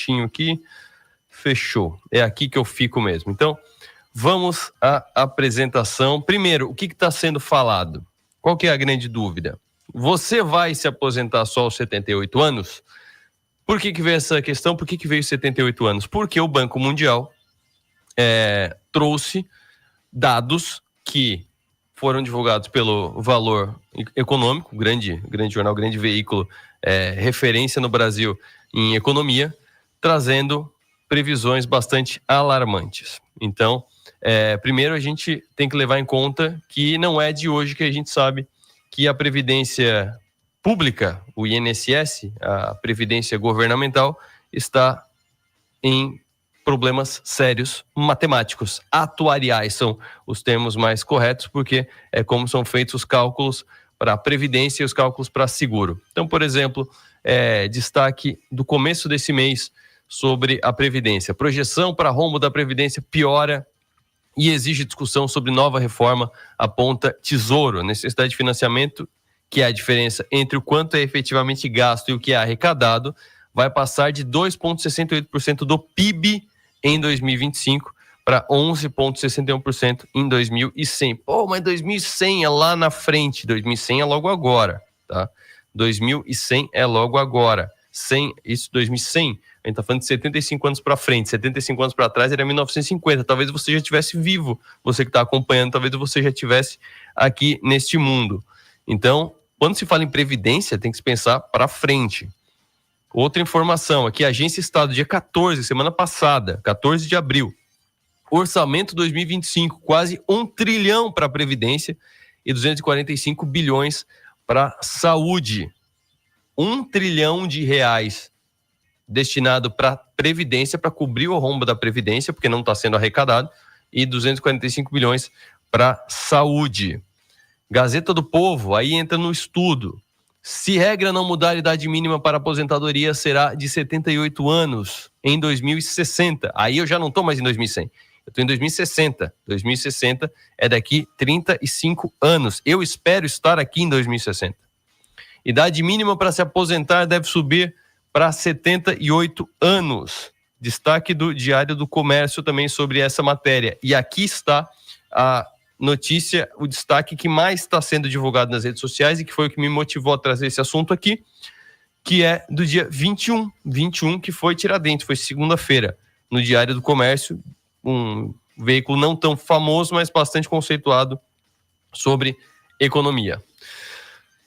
certinho aqui. Fechou. É aqui que eu fico mesmo. Então, vamos à apresentação. Primeiro, o que está sendo falado? Qual que é a grande dúvida? Você vai se aposentar só aos 78 anos? Por que veio essa questão? Por que veio 78 anos? Porque o Banco Mundial trouxe dados que foram divulgados pelo Valor Econômico, grande jornal, grande veículo, referência no Brasil em economia, trazendo previsões bastante alarmantes. Então, primeiro a gente tem que levar em conta que não é de hoje que a gente sabe que a Previdência Pública, o INSS, a Previdência Governamental, está em problemas sérios matemáticos, atuariais são os termos mais corretos, porque é como são feitos os cálculos para a Previdência e os cálculos para seguro. Então, por exemplo, destaque do começo desse mês sobre a Previdência. Projeção para rombo da Previdência piora e exige discussão sobre nova reforma, aponta Tesouro. Necessidade de financiamento, que é a diferença entre o quanto é efetivamente gasto e o que é arrecadado, vai passar de 2,68% do PIB em 2025 para 11,61% em 2100. Pô, mas 2100 é lá na frente, 2100 é logo agora, tá? 2100 é logo agora. 2100, a gente tá falando de 75 anos para frente, 75 anos para trás era 1950, talvez você já estivesse vivo, você que está acompanhando, talvez você já estivesse aqui neste mundo. Então, quando se fala em previdência, tem que se pensar para frente. Outra informação aqui, Agência Estado, dia 14, semana passada, 14 de abril. Orçamento 2025, quase 1 trilhão para a Previdência e 245 bilhões para saúde. 1 trilhão de reais destinado para Previdência, para cobrir o rombo da Previdência, porque não está sendo arrecadado, e 245 bilhões para saúde. Gazeta do Povo, aí entra no estudo. Se regra não mudar, a idade mínima para aposentadoria será de 78 anos em 2060. Aí eu já não estou mais em 2100. Eu estou em 2060. 2060 é daqui 35 anos. Eu espero estar aqui em 2060. Idade mínima para se aposentar deve subir para 78 anos. Destaque do Diário do Comércio também sobre essa matéria. E aqui está a notícia, o destaque que mais está sendo divulgado nas redes sociais e que foi o que me motivou a trazer esse assunto aqui, que é do dia 21, que foi Tiradentes, foi segunda-feira, no Diário do Comércio, um veículo não tão famoso, mas bastante conceituado sobre economia.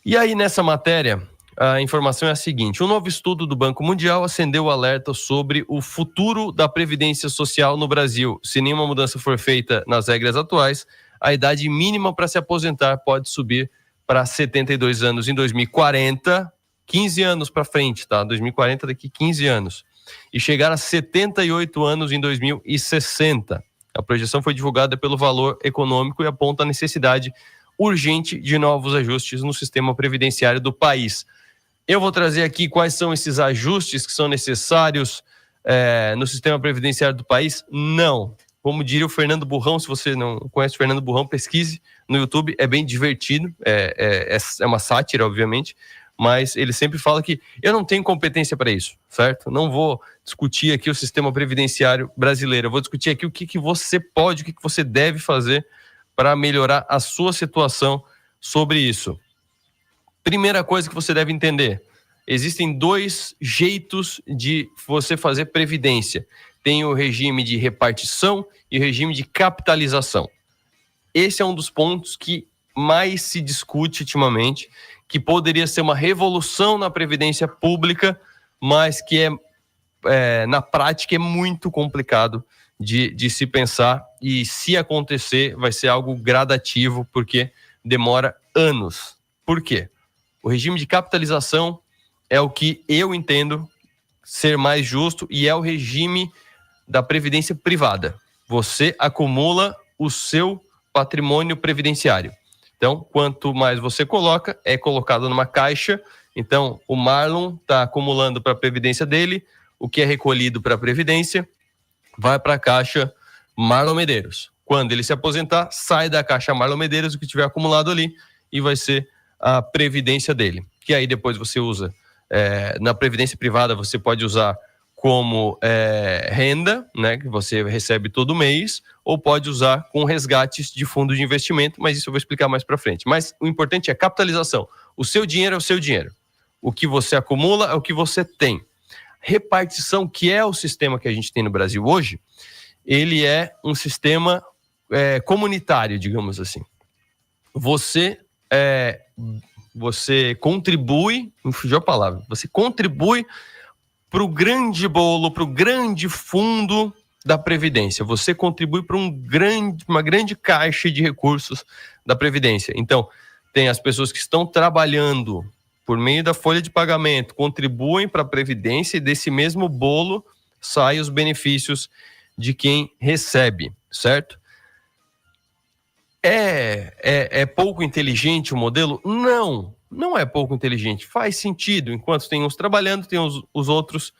E aí, nessa matéria, a informação é a seguinte: um novo estudo do Banco Mundial acendeu o alerta sobre o futuro da Previdência Social no Brasil. Se nenhuma mudança for feita nas regras atuais, a idade mínima para se aposentar pode subir para 72 anos em 2040, 15 anos para frente, tá? 2040 daqui 15 anos. E chegar a 78 anos em 2060. A projeção foi divulgada pelo Valor Econômico e aponta a necessidade urgente de novos ajustes no sistema previdenciário do país. Eu vou trazer aqui quais são esses ajustes que são necessários no sistema previdenciário do país. Não. Como diria o Fernando Burrão, se você não conhece o Fernando Burrão, pesquise no YouTube, é bem divertido, é uma sátira, obviamente, mas ele sempre fala que eu não tenho competência para isso, certo? Não vou discutir aqui o sistema previdenciário brasileiro, eu vou discutir aqui o que você pode, o que você deve fazer para melhorar a sua situação sobre isso. Primeira coisa que você deve entender: existem 2 jeitos de você fazer previdência. Tem o regime de repartição e o regime de capitalização. Esse é um dos pontos que mais se discute ultimamente, que poderia ser uma revolução na previdência pública, mas que na prática é muito complicado de se pensar, e se acontecer vai ser algo gradativo, porque demora anos. Por quê? O regime de capitalização é o que eu entendo ser mais justo e é o regime da previdência privada. Você acumula o seu patrimônio previdenciário. Então, quanto mais você coloca, é colocado numa caixa. Então, o Marlon está acumulando para a previdência dele, o que é recolhido para a previdência vai para a caixa Marlon Medeiros. Quando ele se aposentar, sai da caixa Marlon Medeiros o que tiver acumulado ali e vai ser a previdência dele. Que aí depois você usa, na previdência privada você pode usar como renda, né, que você recebe todo mês, ou pode usar com resgates de fundo de investimento, mas isso eu vou explicar mais para frente. Mas o importante é capitalização. O seu dinheiro é o seu dinheiro. O que você acumula é o que você tem. Repartição, que é o sistema que a gente tem no Brasil hoje, ele é um sistema comunitário, digamos assim. Você contribui, me fugiu a palavra, você contribui para o grande bolo, para o grande fundo da Previdência. Você contribui para uma grande caixa de recursos da Previdência. Então, tem as pessoas que estão trabalhando por meio da folha de pagamento, contribuem para a Previdência e desse mesmo bolo saem os benefícios de quem recebe, certo? É pouco inteligente o modelo? Não é pouco inteligente. Faz sentido. Enquanto tem uns trabalhando, tem os outros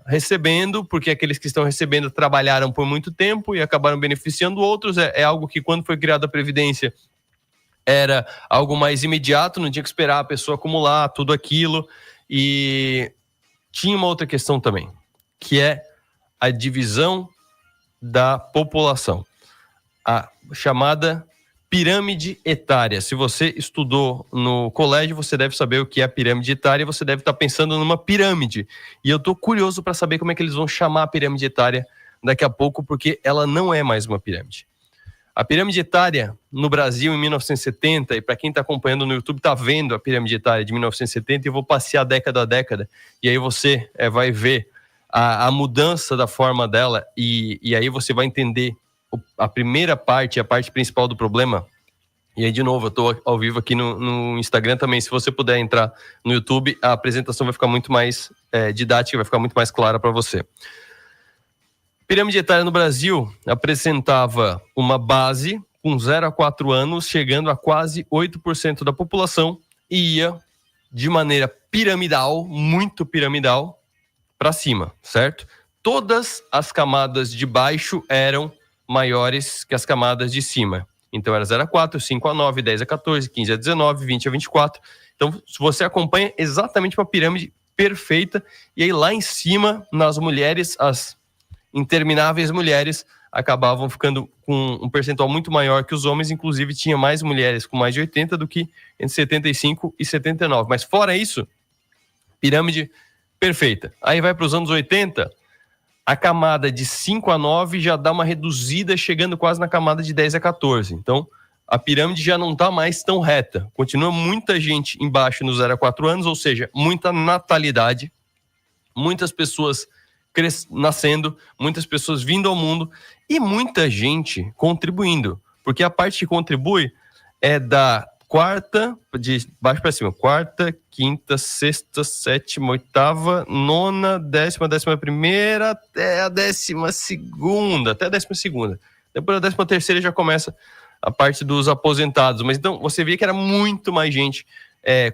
recebendo, porque aqueles que estão recebendo trabalharam por muito tempo e acabaram beneficiando outros. É algo que, quando foi criada a Previdência, era algo mais imediato, não tinha que esperar a pessoa acumular tudo aquilo. E tinha uma outra questão também, que é a divisão da população. A chamada pirâmide etária. Se você estudou no colégio, você deve saber o que é a pirâmide etária, você deve estar pensando numa pirâmide. E eu estou curioso para saber como é que eles vão chamar a pirâmide etária daqui a pouco, porque ela não é mais uma pirâmide. A pirâmide etária no Brasil em 1970, e para quem está acompanhando no YouTube está vendo a pirâmide etária de 1970, e eu vou passear década a década, e aí você vai ver a mudança da forma dela, e aí você vai entender a primeira parte, a parte principal do problema. E aí, de novo, eu estou ao vivo aqui no Instagram também. Se você puder entrar no YouTube, a apresentação vai ficar muito mais didática, vai ficar muito mais clara para você. Pirâmide etária no Brasil apresentava uma base com 0 a 4 anos, chegando a quase 8% da população, e ia de maneira piramidal, muito piramidal, para cima, certo? Todas as camadas de baixo eram maiores que as camadas de cima. Então era 0 a 4, 5 a 9, 10 a 14, 15 a 19, 20 a 24. Então você acompanha exatamente uma pirâmide perfeita. E aí lá em cima, nas mulheres, as intermináveis mulheres acabavam ficando com um percentual muito maior que os homens. Inclusive tinha mais mulheres com mais de 80 do que entre 75 e 79. Mas fora isso, pirâmide perfeita. Aí vai para os anos 80... a camada de 5 a 9 já dá uma reduzida, chegando quase na camada de 10 a 14. Então, a pirâmide já não está mais tão reta. Continua muita gente embaixo no 0 a 4 anos, ou seja, muita natalidade, muitas pessoas nascendo, muitas pessoas vindo ao mundo e muita gente contribuindo. Porque a parte que contribui é da quarta, de baixo para cima, quarta, quinta, sexta, sétima, oitava, nona, décima, 11ª, até a 12ª, Depois da 13ª já começa a parte dos aposentados. Mas então você vê que era muito mais gente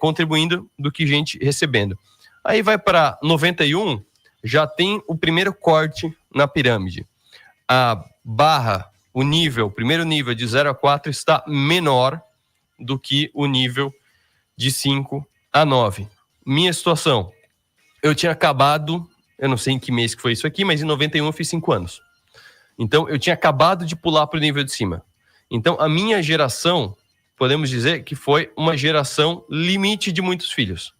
contribuindo do que gente recebendo. Aí vai para 91, já tem o primeiro corte na pirâmide. A barra, o primeiro nível de 0 a 4 está menor do que o nível de 5 a 9. Minha situação, eu tinha acabado, eu não sei em que mês que foi isso aqui, mas em 91 eu fiz 5 anos. Então eu tinha acabado de pular para o nível de cima. Então a minha geração, podemos dizer que foi uma geração limite de muitos filhos.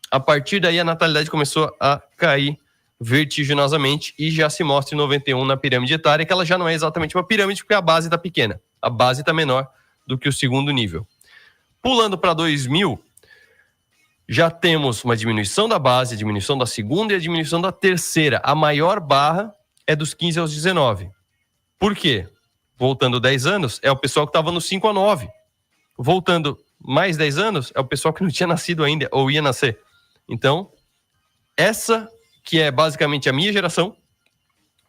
A partir daí a natalidade começou a cair vertiginosamente e já se mostra em 91 na pirâmide etária, que ela já não é exatamente uma pirâmide porque a base está pequena. A base está menor do que o segundo nível. Pulando para 2000, já temos uma diminuição da base, a diminuição da segunda e a diminuição da terceira. A maior barra é dos 15 aos 19. Por quê? Voltando 10 anos, é o pessoal que estava no 5 a 9. Voltando mais 10 anos, é o pessoal que não tinha nascido ainda ou ia nascer. Então, essa que é basicamente a minha geração,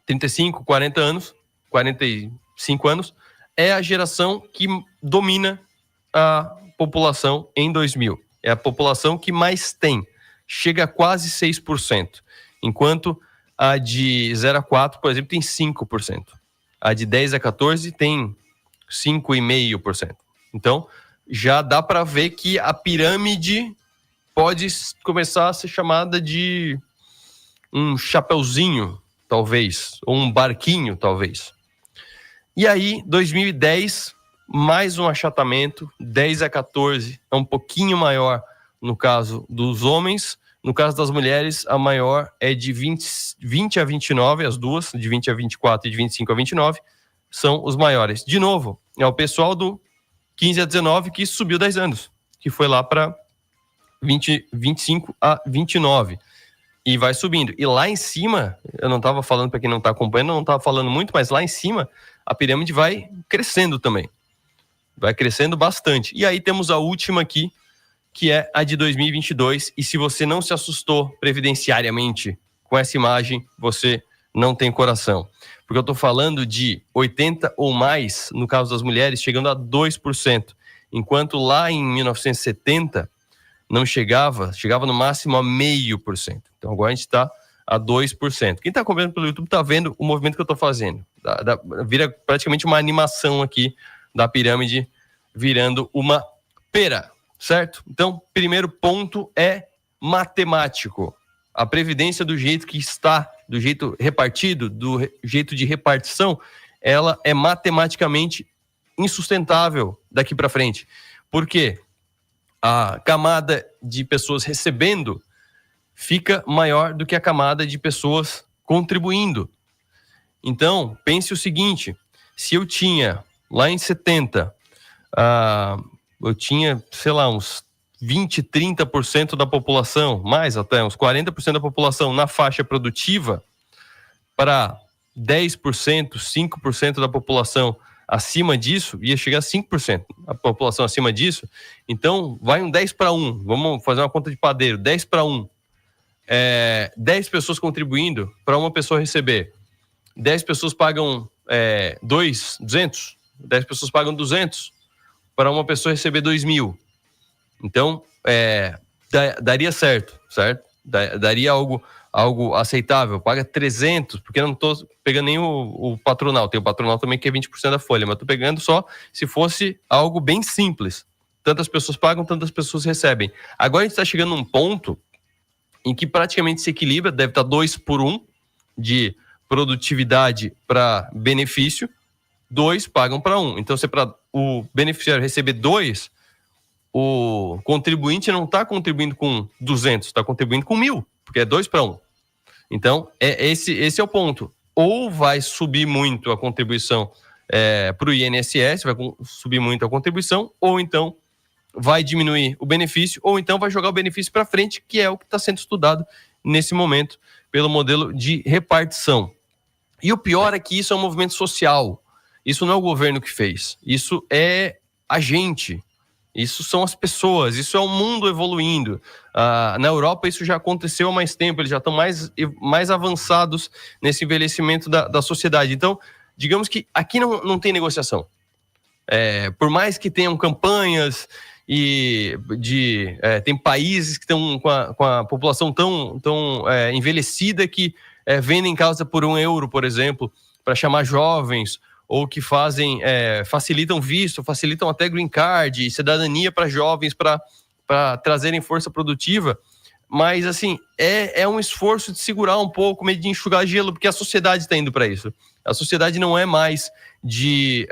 35, 40 anos, 45 anos, é a geração que domina a população em 2000. É a população que mais tem. Chega a quase 6%. Enquanto a de 0 a 4, por exemplo, tem 5%. A de 10 a 14 tem 5,5%. Então, já dá para ver que a pirâmide pode começar a ser chamada de um chapeuzinho, talvez, ou um barquinho, talvez. E aí, 2010, mais um achatamento, 10 a 14, é um pouquinho maior no caso dos homens. No caso das mulheres, a maior é de 20 a 29, as duas, de 20 a 24 e de 25 a 29, são os maiores. De novo, é o pessoal do 15 a 19 que subiu 10 anos, que foi lá para 25 a 29. E vai subindo. E lá em cima, eu não estava falando, para quem não está acompanhando, eu não estava falando muito, mas lá em cima, a pirâmide vai crescendo também. Vai crescendo bastante. E aí temos a última aqui, que é a de 2022. E se você não se assustou previdenciariamente com essa imagem, você não tem coração. Porque eu estou falando de 80 ou mais, no caso das mulheres, chegando a 2%. Enquanto lá em 1970, não chegava no máximo a 0,5%. Então agora a gente está a 2%. Quem está acompanhando pelo YouTube está vendo o movimento que eu estou fazendo. Vira praticamente uma animação aqui da pirâmide virando uma pera, certo? Então, primeiro ponto é matemático. A previdência do jeito que está, do jeito repartido, do jeito de repartição, ela é matematicamente insustentável daqui para frente. Por quê? A camada de pessoas recebendo fica maior do que a camada de pessoas contribuindo. Então, pense o seguinte, se eu tinha, lá em 70, eu tinha, sei lá, uns 20, 30% da população, mais até, uns 40% da população na faixa produtiva, para 10%, 5% da população acima disso, ia chegar a 5%, a população acima disso. Então, vai um 10 para 1. Vamos fazer uma conta de padeiro. 10 para 1. 10 pessoas contribuindo para uma pessoa receber. 10 pessoas pagam 200. 10 pessoas pagam 200 para uma pessoa receber 2.000. Então, daria certo? Daria algo aceitável. Paga 300, porque eu não estou pegando nem o patronal. Tem o patronal também que é 20% da folha, mas estou pegando só se fosse algo bem simples. Tantas pessoas pagam, tantas pessoas recebem. Agora a gente está chegando num ponto em que praticamente se equilibra, deve estar 2 por 1 de produtividade para benefício, 2 pagam para 1. Então, se para o beneficiário receber 2, o contribuinte não está contribuindo com 200, está contribuindo com 1.000, porque é 2 para 1. Então, esse é o ponto. Ou vai subir muito a contribuição para o INSS, vai subir muito a contribuição, ou então vai diminuir o benefício, ou então vai jogar o benefício para frente, que é o que está sendo estudado nesse momento pelo modelo de repartição. E o pior é que isso é um movimento social. Isso não é o governo que fez. Isso é a gente. Isso são as pessoas. Isso é o mundo evoluindo. Na Europa isso já aconteceu há mais tempo. Eles já estão mais avançados nesse envelhecimento da sociedade. Então, digamos que aqui não tem negociação. Por mais que tenham campanhas e tem países que estão com a população tão envelhecida que vendem casa por €1, por exemplo, para chamar jovens, ou que facilitam visto, facilitam até green card, cidadania para jovens, para trazerem força produtiva. Mas, assim, é um esforço de segurar um pouco, meio de enxugar gelo, porque a sociedade está indo para isso. A sociedade não é mais de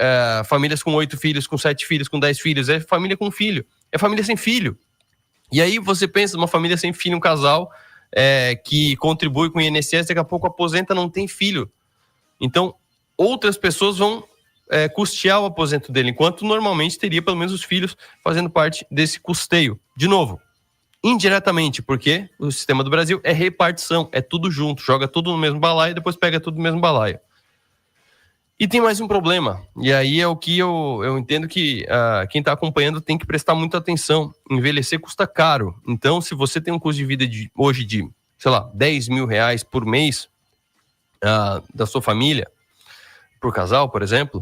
famílias com 8 filhos, com 7 filhos, com 10 filhos. É família com filho. É família sem filho. E aí você pensa numa família sem filho, um casal que contribui com o INSS, daqui a pouco aposenta, não tem filho. Então, outras pessoas vão custear o aposento dele, enquanto normalmente teria pelo menos os filhos fazendo parte desse custeio. De novo, indiretamente, porque o sistema do Brasil é repartição, é tudo junto, joga tudo no mesmo balaio e depois pega tudo no mesmo balaio. E tem mais um problema, e aí é o que eu entendo que quem está acompanhando tem que prestar muita atenção. Envelhecer custa caro. Então, se você tem um custo de vida hoje de, sei lá, R$10.000 por mês da sua família, por casal, por exemplo,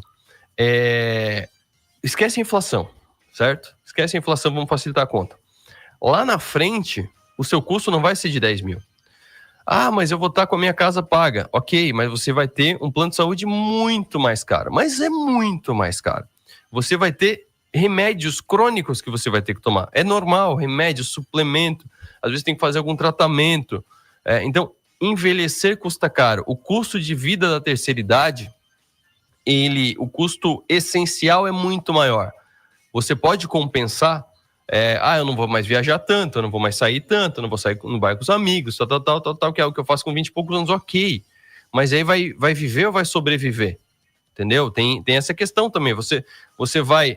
esquece a inflação, certo? Esquece a inflação, vamos facilitar a conta. Lá na frente, o seu custo não vai ser de 10 mil. Mas eu vou estar com a minha casa paga. Ok, mas você vai ter um plano de saúde muito mais caro. Mas é muito mais caro. Você vai ter remédios crônicos que você vai ter que tomar. É normal, remédio, suplemento. Às vezes tem que fazer algum tratamento. Então, envelhecer custa caro. O custo de vida da terceira idade, o custo essencial é muito maior. Você pode compensar, eu não vou mais viajar tanto, eu não vou mais sair tanto, eu não vou sair no bar com os amigos, tal, que é o que eu faço com 20 e poucos anos, ok. Mas aí vai viver ou vai sobreviver? Entendeu? Tem essa questão também. Você vai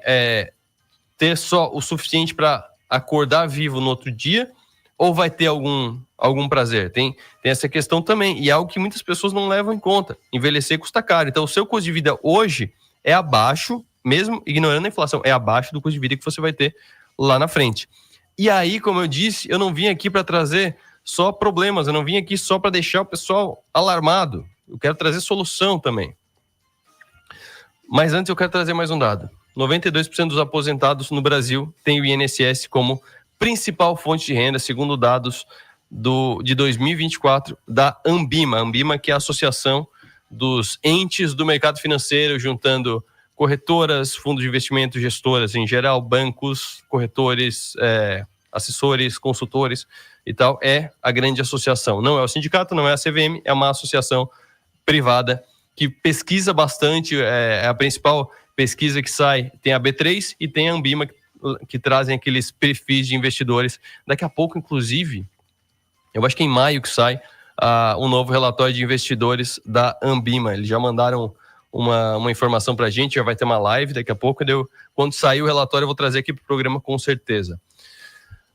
ter só o suficiente para acordar vivo no outro dia ou vai ter algum prazer? Tem essa questão também. E é algo que muitas pessoas não levam em conta. Envelhecer custa caro. Então, o seu custo de vida hoje é abaixo, mesmo ignorando a inflação, é abaixo do custo de vida que você vai ter lá na frente. E aí, como eu disse, eu não vim aqui para trazer só problemas, eu não vim aqui só para deixar o pessoal alarmado. Eu quero trazer solução também. Mas antes eu quero trazer mais um dado. 92% dos aposentados no Brasil têm o INSS como principal fonte de renda, segundo dados de 2024 da Ambima. Ambima, que é a associação dos entes do mercado financeiro, juntando corretoras, fundos de investimento, gestoras em geral, bancos, corretores, assessores, consultores e tal. É a grande associação. Não é o sindicato, não é a CVM, é uma associação privada que pesquisa bastante, é a principal pesquisa que sai, tem a B3 e tem a Ambima, que trazem aqueles perfis de investidores. Daqui a pouco, inclusive, eu acho que em maio que sai um novo relatório de investidores da Ambima. Eles já mandaram uma informação para a gente, já vai ter uma live daqui a pouco. Quando sair o relatório, eu vou trazer aqui para o programa com certeza.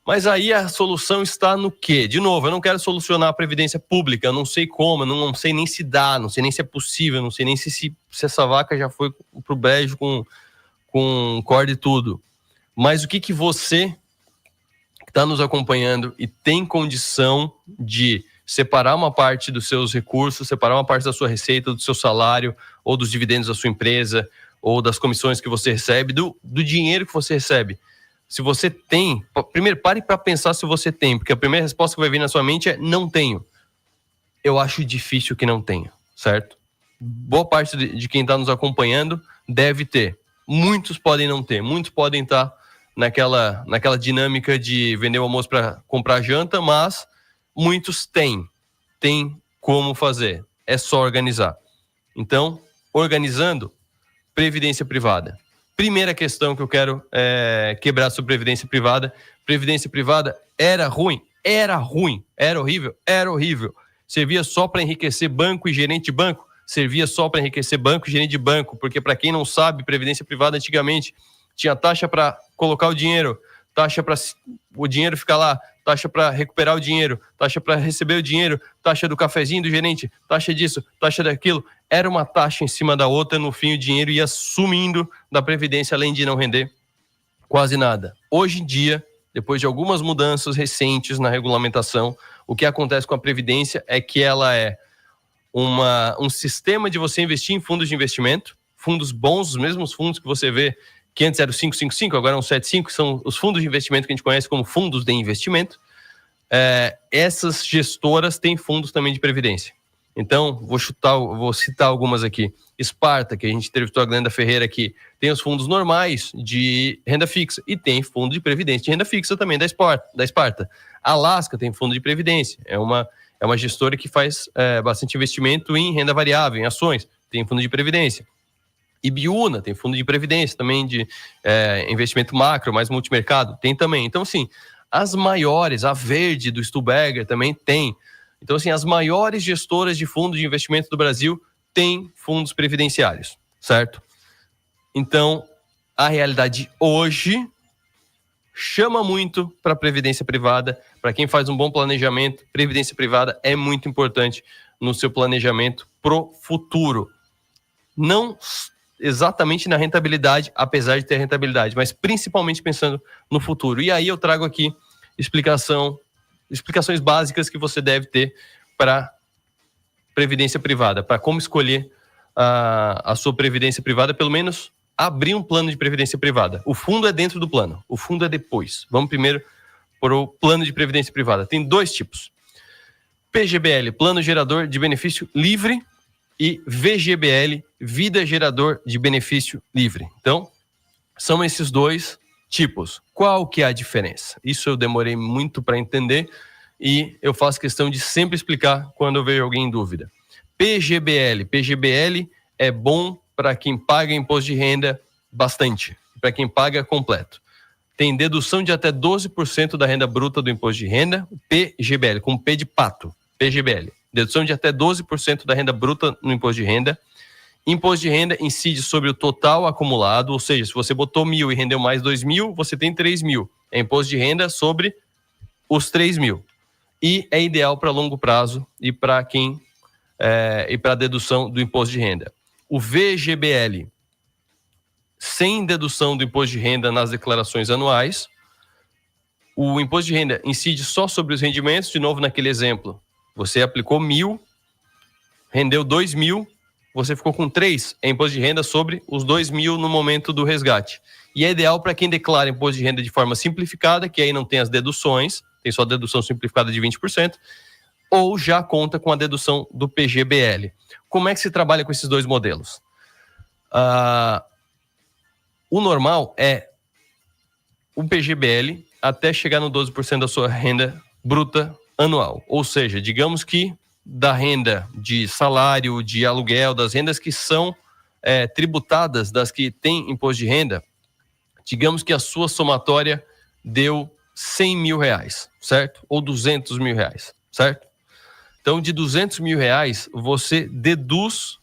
Mas aí a solução está no quê? De novo, eu não quero solucionar a previdência pública, eu não sei como, eu não sei nem se dá, não sei nem se é possível, não sei nem se essa vaca já foi pro brejo com corda e tudo. Mas o que você que está nos acompanhando e tem condição de separar uma parte dos seus recursos, separar uma parte da sua receita, do seu salário, ou dos dividendos da sua empresa, ou das comissões que você recebe, do dinheiro que você recebe. Se você tem, primeiro pare para pensar se você tem, porque a primeira resposta que vai vir na sua mente é não tenho. Eu acho difícil que não tenha, certo? Boa parte de quem está nos acompanhando deve ter. Muitos podem não ter, muitos podem estar naquela dinâmica de vender o almoço para comprar janta, mas muitos têm como fazer, é só organizar. Então, organizando, previdência privada. Primeira questão que eu quero quebrar sobre previdência privada. Previdência privada era ruim, era horrível. Servia só para enriquecer banco e gerente de banco. Servia só para enriquecer banco e gerente de banco, porque para quem não sabe, previdência privada antigamente tinha taxa para colocar o dinheiro, taxa para o dinheiro ficar lá, taxa para recuperar o dinheiro, taxa para receber o dinheiro, taxa do cafezinho do gerente, taxa disso, taxa daquilo. Era uma taxa em cima da outra, no fim o dinheiro ia sumindo da Previdência, além de não render quase nada. Hoje em dia, depois de algumas mudanças recentes na regulamentação, o que acontece com a Previdência é que ela é um sistema de você investir em fundos de investimento, fundos bons, os mesmos fundos que você vê, que antes era o 555, agora é um 75, que são os fundos de investimento que a gente conhece como fundos de investimento. Essas gestoras têm fundos também de previdência. Então, vou citar algumas aqui. Sparta, que a gente entrevistou a Glenda Ferreira aqui, tem os fundos normais de renda fixa e tem fundo de previdência de renda fixa também da Sparta. Alaska tem fundo de previdência, é uma gestora que faz bastante investimento em renda variável, em ações, tem fundo de previdência. Ibiúna tem fundo de previdência também de investimento macro, mais multimercado, tem também. Então, assim, as maiores, a Verde do Stuberger também tem. Então, assim, as maiores gestoras de fundos de investimento do Brasil têm fundos previdenciários, certo? Então, a realidade hoje chama muito para a previdência privada. Para quem faz um bom planejamento, previdência privada é muito importante no seu planejamento pro futuro. Não exatamente na rentabilidade, apesar de ter rentabilidade, mas principalmente pensando no futuro. E aí eu trago aqui explicações básicas que você deve ter para previdência privada, para como escolher a sua previdência privada, pelo menos abrir um plano de previdência privada. O fundo é dentro do plano, o fundo é depois. Vamos primeiro para o plano de previdência privada. Tem dois tipos. PGBL, Plano Gerador de Benefício Livre, e VGBL, Vida Gerador de Benefício Livre. Então, são esses dois tipos. Qual que é a diferença? Isso eu demorei muito para entender e eu faço questão de sempre explicar quando eu vejo alguém em dúvida. PGBL. PGBL é bom para quem paga imposto de renda bastante, para quem paga completo. Tem dedução de até 12% da renda bruta do imposto de renda, PGBL, com P de pato, PGBL. Dedução de até 12% da renda bruta no imposto de renda. Imposto de renda incide sobre o total acumulado, ou seja, se você botou 1.000 e rendeu mais 2.000, você tem 3.000. É imposto de renda sobre os 3.000. E é ideal para longo prazo e para quem e para a dedução do imposto de renda. O VGBL, sem dedução do imposto de renda nas declarações anuais. O imposto de renda incide só sobre os rendimentos, de novo naquele exemplo. Você aplicou 1.000, rendeu 2.000, você ficou com 3, é imposto de renda sobre os 2.000 no momento do resgate. E é ideal para quem declara imposto de renda de forma simplificada, que aí não tem as deduções, tem só a dedução simplificada de 20%, ou já conta com a dedução do PGBL. Como é que se trabalha com esses dois modelos? O normal é o PGBL até chegar no 12% da sua renda bruta anual. Ou seja, digamos que da renda de salário, de aluguel, das rendas que são tributadas, das que têm imposto de renda, digamos que a sua somatória deu 100 mil reais, certo? Ou 200 mil reais, certo? Então, de 200 mil reais, você deduz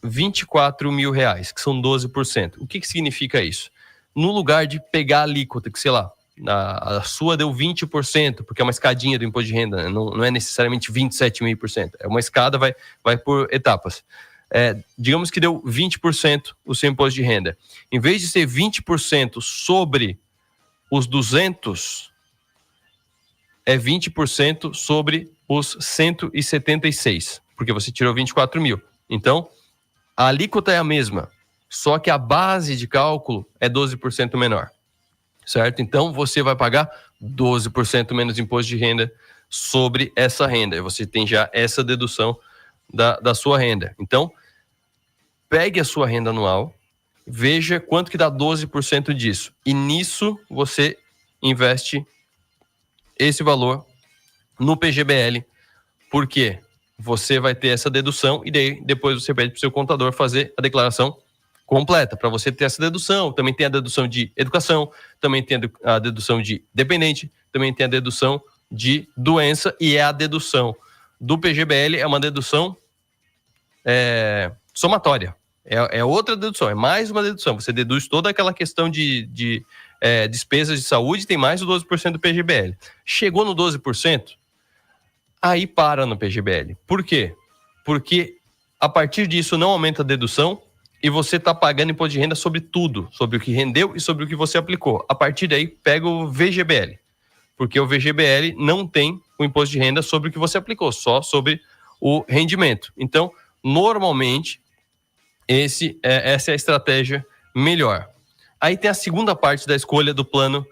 24 mil reais, que são 12%. O que significa isso? No lugar de pegar a alíquota, que sei lá, a sua deu 20%, porque é uma escadinha do imposto de renda, né? Não é necessariamente 27,5%. É uma escada, vai por etapas. Digamos que deu 20% o seu imposto de renda. Em vez de ser 20% sobre os 200, é 20% sobre os 176, porque você tirou 24 mil. Então, a alíquota é a mesma, só que a base de cálculo é 12% menor, certo? Então, você vai pagar 12% menos imposto de renda sobre essa renda. E você tem já essa dedução da sua renda. Então, pegue a sua renda anual, veja quanto que dá 12% disso. E nisso, você investe esse valor no PGBL, porque você vai ter essa dedução e daí depois você pede para o seu contador fazer a declaração completa, para você ter essa dedução. Também tem a dedução de educação, também tem a dedução de dependente, também tem a dedução de doença e a dedução do PGBL é uma dedução somatória. É outra dedução, é mais uma dedução. Você deduz toda aquela questão de despesas de saúde, tem mais o 12% do PGBL. Chegou no 12%, aí para no PGBL. Por quê? Porque a partir disso não aumenta a dedução e você está pagando imposto de renda sobre tudo, sobre o que rendeu e sobre o que você aplicou. A partir daí, pega o VGBL, porque o VGBL não tem o imposto de renda sobre o que você aplicou, só sobre o rendimento. Então, normalmente, essa é a estratégia melhor. Aí tem a segunda parte da escolha do plano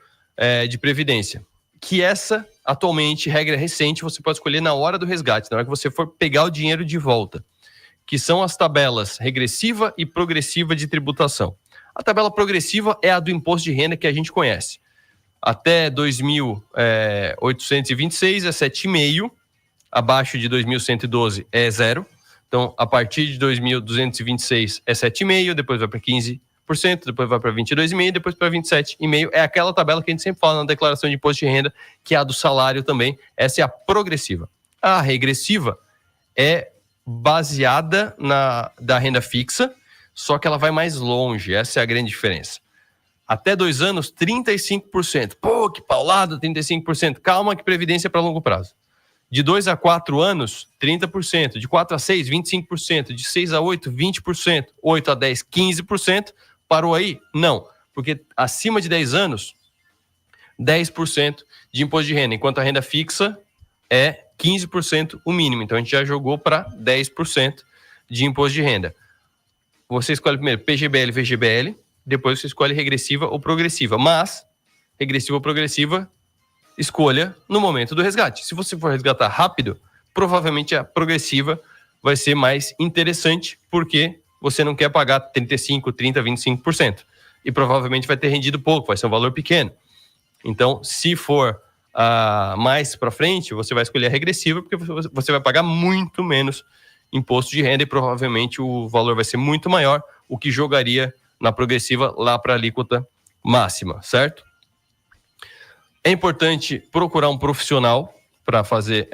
de previdência, que essa, atualmente, regra recente, você pode escolher na hora do resgate, na hora que você for pegar o dinheiro de volta, que são as tabelas regressiva e progressiva de tributação. A tabela progressiva é a do imposto de renda que a gente conhece. Até 2.826 é 7,5%, abaixo de 2.112 é 0%. Então, a partir de 2.226 é 7,5%, depois vai para 15%, depois vai para 22,5%, depois para 27,5%. É aquela tabela que a gente sempre fala na declaração de imposto de renda, que é a do salário também. Essa é a progressiva. A regressiva é baseada da renda fixa, só que ela vai mais longe. Essa é a grande diferença. Até 2 anos, 35%. Pô, que paulada, 35%. Calma que previdência é para longo prazo. De 2 a 4 anos, 30%. De 4 a 6, 25%. De 6 a 8, 20%. 8 a 10, 15%. Parou aí? Não. Porque acima de 10 anos, 10% de imposto de renda. Enquanto a renda fixa é 15% o mínimo. Então, a gente já jogou para 10% de imposto de renda. Você escolhe primeiro PGBL, VGBL. Depois você escolhe regressiva ou progressiva. Mas, regressiva ou progressiva, escolha no momento do resgate. Se você for resgatar rápido, provavelmente a progressiva vai ser mais interessante, porque você não quer pagar 35%, 30%, 25%. E provavelmente vai ter rendido pouco, vai ser um valor pequeno. Então, se for mais para frente, você vai escolher a regressiva, porque você vai pagar muito menos imposto de renda e provavelmente o valor vai ser muito maior, o que jogaria na progressiva lá para a alíquota máxima, certo? É importante procurar um profissional para fazer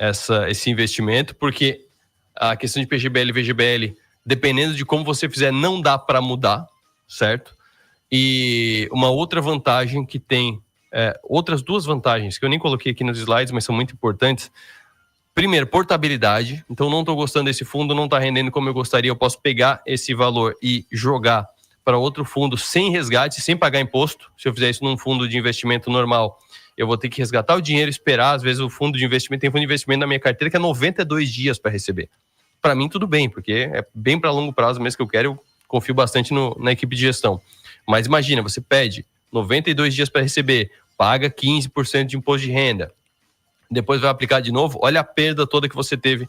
esse investimento, porque a questão de PGBL e VGBL, dependendo de como você fizer, não dá para mudar, certo? E uma outra vantagem que tem, outras duas vantagens que eu nem coloquei aqui nos slides, mas são muito importantes. Primeiro, portabilidade. Então, não estou gostando desse fundo, não está rendendo como eu gostaria. Eu posso pegar esse valor e jogar para outro fundo sem resgate, sem pagar imposto. Se eu fizer isso num fundo de investimento normal, eu vou ter que resgatar o dinheiro, esperar. Às vezes, o fundo de investimento tem fundo de investimento na minha carteira que é 92 dias para receber. Para mim, tudo bem, porque é bem para longo prazo mesmo que eu quero. Eu confio bastante na equipe de gestão. Mas imagina, você pede 92 dias para receber, paga 15% de imposto de renda, depois vai aplicar de novo, olha a perda toda que você teve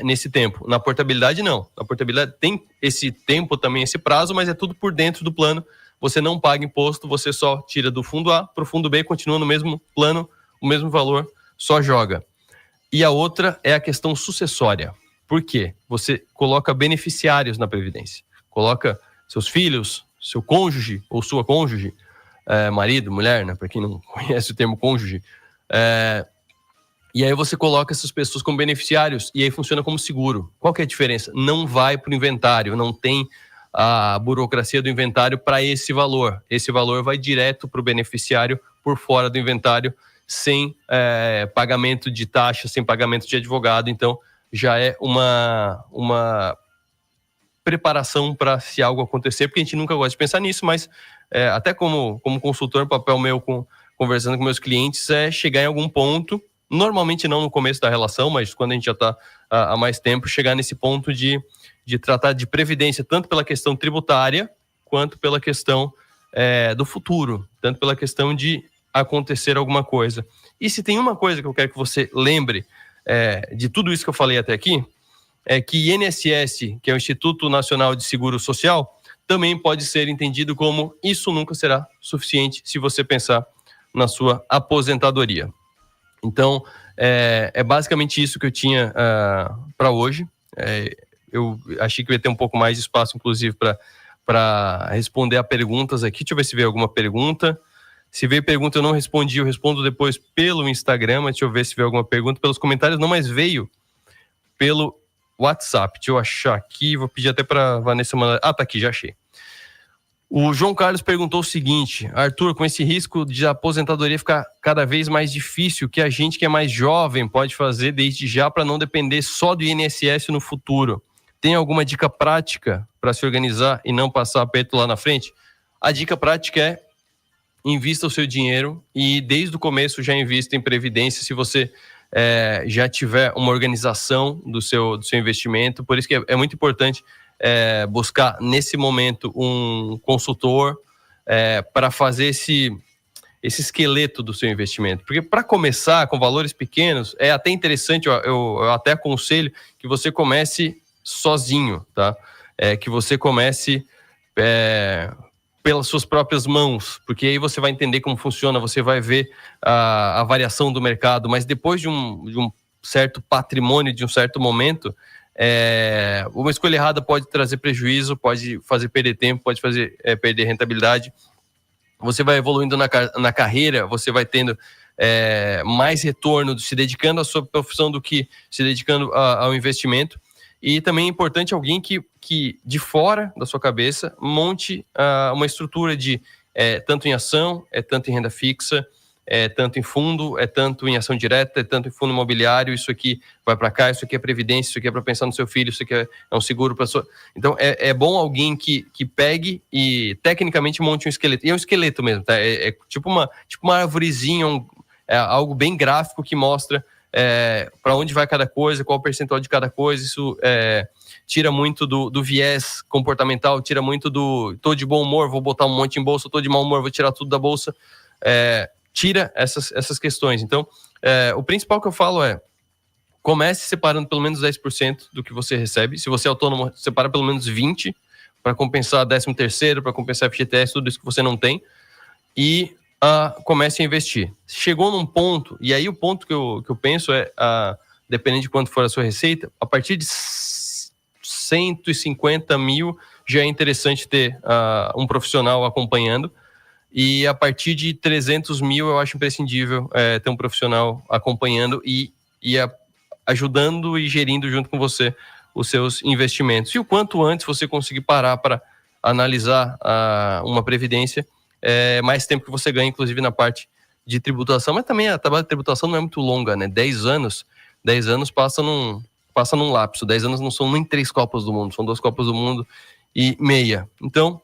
nesse tempo. Na portabilidade, não. Na portabilidade tem esse tempo também, esse prazo, mas é tudo por dentro do plano. Você não paga imposto, você só tira do fundo A para o fundo B, continua no mesmo plano, o mesmo valor, só joga. E a outra é a questão sucessória. Por quê? Você coloca beneficiários na Previdência. Coloca seus filhos, seu cônjuge ou sua cônjuge, marido, mulher, né? Para quem não conhece o termo cônjuge, e aí você coloca essas pessoas como beneficiários e aí funciona como seguro. Qual que é a diferença? Não vai para o inventário, não tem a burocracia do inventário para esse valor. Esse valor vai direto para o beneficiário por fora do inventário, sem pagamento de taxa, sem pagamento de advogado. Então, já é uma preparação para se algo acontecer, porque a gente nunca gosta de pensar nisso, mas até como consultor, papel meu conversando com meus clientes é chegar em algum ponto, normalmente não no começo da relação, mas quando a gente já está há mais tempo, chegar nesse ponto de tratar de previdência, tanto pela questão tributária, quanto pela questão do futuro, tanto pela questão de acontecer alguma coisa. E se tem uma coisa que eu quero que você lembre de tudo isso que eu falei até aqui, é que INSS, que é o Instituto Nacional de Seguro Social, também pode ser entendido como isso nunca será suficiente se você pensar na sua aposentadoria. Então, é basicamente isso que eu tinha para hoje. Eu achei que eu ia ter um pouco mais de espaço, inclusive, para responder a perguntas aqui. Deixa eu ver se veio alguma pergunta. Se veio pergunta eu não respondi, eu respondo depois pelo Instagram. Deixa eu ver se veio alguma pergunta pelos comentários. Não, mas veio pelo WhatsApp. Deixa eu achar aqui. Vou pedir até para Vanessa mandar. Ah, tá aqui, já achei. O João Carlos perguntou o seguinte: Arthur, com esse risco de aposentadoria ficar cada vez mais difícil, o que a gente que é mais jovem pode fazer desde já para não depender só do INSS no futuro? Tem alguma dica prática para se organizar e não passar aperto lá na frente? A dica prática é: invista o seu dinheiro e desde o começo já invista em previdência se você já tiver uma organização do seu investimento. Por isso que é muito importante buscar nesse momento um consultor para fazer esse esqueleto do seu investimento. Porque para começar com valores pequenos, é até interessante, eu até aconselho que você comece sozinho, tá? Que você comece pelas suas próprias mãos, porque aí você vai entender como funciona, você vai ver a variação do mercado, mas depois de um certo patrimônio, de um certo momento, uma escolha errada pode trazer prejuízo, pode fazer perder tempo, pode fazer perder rentabilidade. Você vai evoluindo na carreira, você vai tendo mais retorno se dedicando à sua profissão do que se dedicando ao investimento. E também é importante alguém que de fora da sua cabeça monte uma estrutura de tanto em ação, tanto em renda fixa, tanto em fundo, tanto em ação direta, tanto em fundo imobiliário. Isso aqui vai para cá, isso aqui é previdência, isso aqui é para pensar no seu filho, isso aqui é um seguro para sua. Então é bom alguém que pegue e tecnicamente monte um esqueleto. E é um esqueleto mesmo, tá? Tipo uma arvorezinha, algo bem gráfico que mostra para onde vai cada coisa, qual o percentual de cada coisa. Isso tira muito do viés comportamental, tira muito do tô de bom humor, vou botar um monte em bolsa, tô de mau humor, vou tirar tudo da bolsa. Tira essas questões. Então, o principal que eu falo comece separando pelo menos 10% do que você recebe. Se você é autônomo, separa pelo menos 20% para compensar 13º, para compensar FGTS, tudo isso que você não tem. E comece a investir. Chegou num ponto, e aí o ponto que eu penso é, dependendo de quanto for a sua receita, a partir de 150 mil já é interessante ter um profissional acompanhando, e a partir de 300 mil eu acho imprescindível ter um profissional acompanhando e ajudando e gerindo junto com você os seus investimentos. E o quanto antes você conseguir parar para analisar uma previdência, mais tempo que você ganha, inclusive na parte de tributação, mas também a tabela de tributação não é muito longa, né? 10 anos passa num lapso. 10 anos não são nem 3 Copas do Mundo, são 2 Copas do Mundo e meia. Então,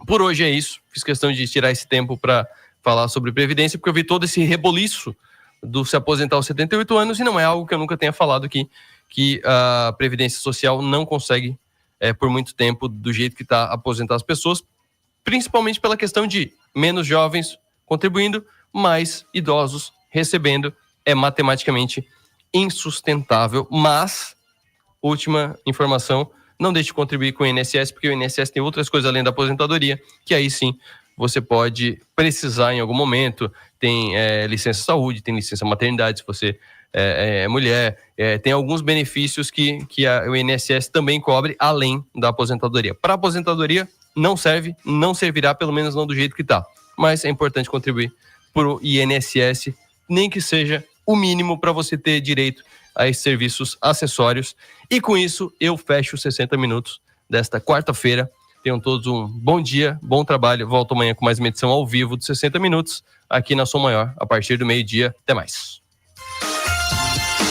por hoje é isso. Fiz questão de tirar esse tempo para falar sobre previdência, porque eu vi todo esse reboliço do se aposentar aos 78 anos, e não é algo que eu nunca tenha falado aqui, que a Previdência Social não consegue, por muito tempo, do jeito que está, aposentar as pessoas, principalmente pela questão de menos jovens contribuindo, mais idosos recebendo. É matematicamente insustentável. Mas, última informação, não deixe de contribuir com o INSS, porque o INSS tem outras coisas além da aposentadoria, que aí sim você pode precisar em algum momento. Tem licença saúde, tem licença maternidade, se você é mulher, tem alguns benefícios que o INSS também cobre, além da aposentadoria. Para a aposentadoria, não servirá, pelo menos não do jeito que está. Mas é importante contribuir para o INSS, nem que seja o mínimo para você ter direito a esses serviços acessórios. E com isso, eu fecho os 60 minutos desta quarta-feira. Tenham todos um bom dia, bom trabalho. Volto amanhã com mais uma edição ao vivo dos 60 minutos, aqui na Som Maior, a partir do meio-dia. Até mais.